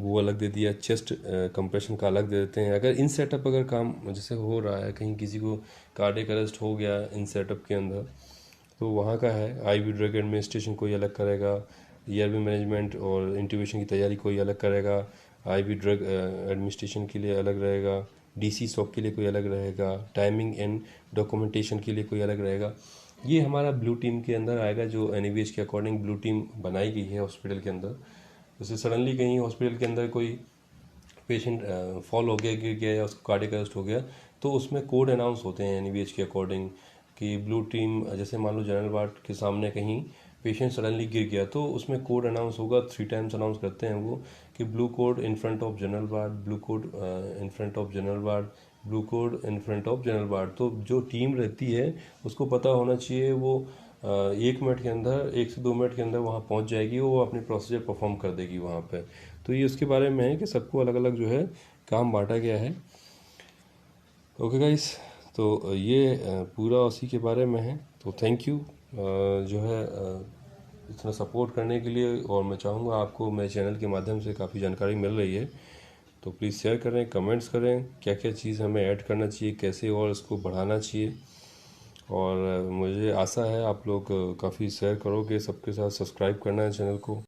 वो अलग दे दिया। चेस्ट कंप्रेशन का अलग दे देते हैं। अगर इन सेटअप अगर काम जैसे हो रहा है, कहीं किसी को कार्डियक अरेस्ट हो गया इन सेटअप के अंदर, तो वहाँ का है आईवी ड्रग एडमिनिस्ट्रेशन कोई अलग करेगा, एयरवे मैनेजमेंट और इंट्यूबेशन की तैयारी कोई अलग करेगा, आईवी ड्रग एडमिनिस्ट्रेशन के लिए अलग रहेगा, डीसी शॉप के लिए कोई अलग रहेगा, टाइमिंग एंड डॉक्यूमेंटेशन के लिए कोई अलग रहेगा। ये हमारा ब्लू टीम के अंदर आएगा, जो एनएवीएच के अकॉर्डिंग ब्लू टीम बनाई गई है हॉस्पिटल के अंदर। जैसे सडनली कहीं हॉस्पिटल के अंदर कोई पेशेंट फॉल हो गया, गिर गया, या उसको कार्डियक अरेस्ट हो गया, तो उसमें कोड अनाउंस होते हैं एनएवीएच के अकॉर्डिंग कि ब्लू टीम, जैसे मान लो जनरल वार्ड के सामने कहीं पेशेंट सडनली गिर गया तो उसमें कोड अनाउंस होगा। 3 टाइम्स अनाउंस करते हैं वो कि blue code in front of general ward, blue code in front of general ward, blue code in front of general ward. तो जो टीम रहती है उसको पता होना चाहिए, वो 1 मिनट के अंदर, 1 से 2 मिनट के अंदर वहाँ पहुँच जाएगी, वो अपनी प्रोसीजर परफॉर्म कर देगी वहाँ पे। तो ये उसके बारे में है कि सबको अलग अलग जो है काम बांटा गया है। ओके गाइस, तो ये पूरा उसी के बारे में है। तो थैंक यू जो है इतना सपोर्ट करने के लिए, और मैं चाहूँगा आपको मेरे चैनल के माध्यम से काफ़ी जानकारी मिल रही है, तो प्लीज़ शेयर करें, कमेंट्स करें, क्या क्या चीज़ हमें ऐड करना चाहिए, कैसे और इसको बढ़ाना चाहिए। और मुझे आशा है आप लोग काफ़ी शेयर करोगे, सबके साथ सब्सक्राइब करना है चैनल को।